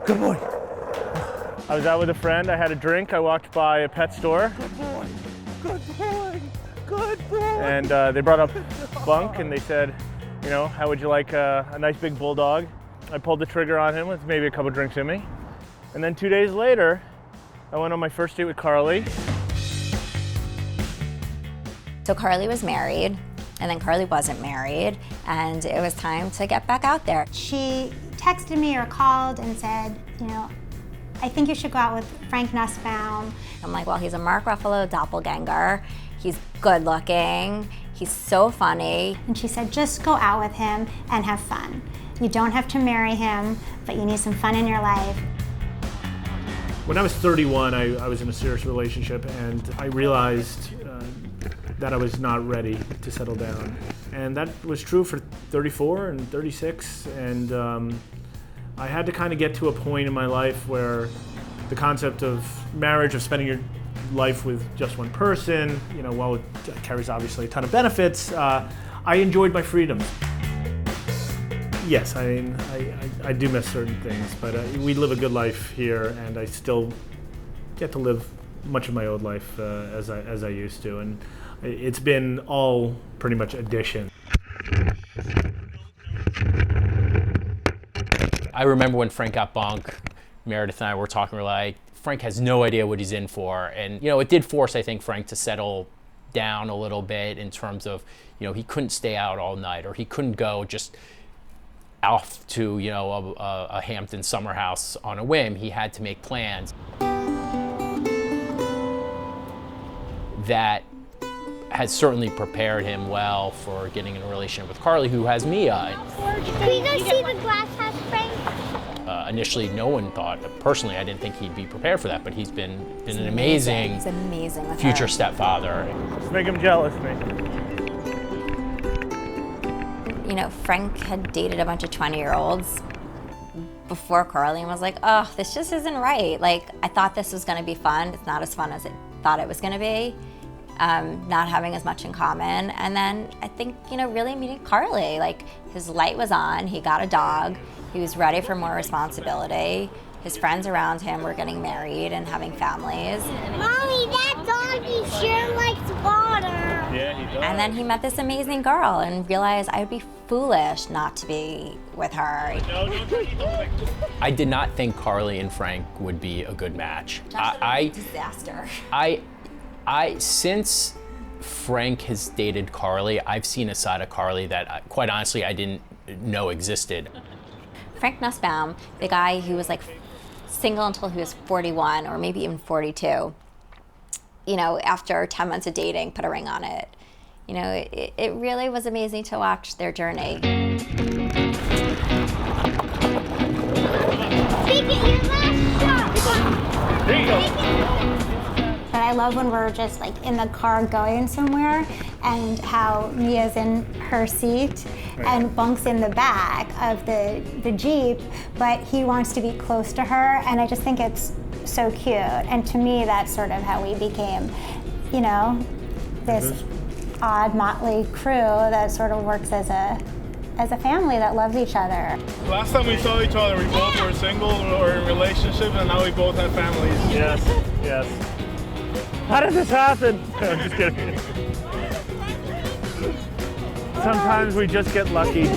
Good boy. I was out with a friend, I had a drink, I walked by a pet store. Good boy. Good boy. Good boy. And they brought up Bunk and they said, you know, how would you like a nice big bulldog? I pulled the trigger on him with maybe a couple drinks in me. And then 2 days later, I went on my first date with Carlye. So Carlye was married, and then Carlye wasn't married, and it was time to get back out there. She texted me or called and said, you know, I think you should go out with Frank Nussbaum. I'm like, well, he's a Mark Ruffalo doppelganger. He's good looking. He's so funny. And she said, just go out with him and have fun. You don't have to marry him, but you need some fun in your life. When I was 31, I was in a serious relationship and I realized that I was not ready to settle down. And that was true for 34 and 36. And I had to kind of get to a point in my life where the concept of marriage, of spending your life with just one person, you know, while it carries obviously a ton of benefits, I enjoyed my freedom. Yes, I mean, I do miss certain things, but we live a good life here, and I still get to live much of my old life as I used to, and it's been all pretty much addition. I remember when Frank got Bunk, Meredith and I were talking, we're like, Frank has no idea what he's in for. And, you know, it did force, I think, Frank to settle down a little bit in terms of, you know, he couldn't stay out all night, or he couldn't go just off to, you know, a Hampton summer house on a whim. He had to make plans. That has certainly prepared him well for getting in a relationship with Carlye, who has Mia. Can we go see the glass house, Frank? Initially, no one thought, personally, I didn't think he'd be prepared for that, but he's been an amazing, He's amazing with future her. stepfather. Just make him jealous, man. You know, Frank had dated a bunch of 20-year-olds before Carlye and was like, oh, this just isn't right. Like, I thought this was gonna be fun. It's not as fun as it thought it was gonna be. Not having as much in common. And then I think, you know, really meeting Carlye, like his light was on, he got a dog, he was ready for more responsibility. His friends around him were getting married and having families. Mommy, that doggy sure likes water. Yeah, he does. And then he met this amazing girl and realized I would be foolish not to be with her. I did not think Carlye and Frank would be a good match. Disaster. Since Frank has dated Carlye, I've seen a side of Carlye that, quite honestly, I didn't know existed. Frank Nussbaum, the guy who was like single until he was 41 or maybe even 42, you know, after 10 months of dating, put a ring on it. You know, it really was amazing to watch their journey. There you go. But I love when we're just like in the car going somewhere and how Mia's in her seat and Bunk's in the back of the Jeep, but he wants to be close to her, and I just think it's so cute. And to me, that's sort of how we became, you know, this odd motley crew that sort of works as a family that loves each other. Last time we saw each other, we both were single or in relationships, and now we both have families. Yes, yes. How did this happen? No, I'm just kidding. Sometimes we just get lucky.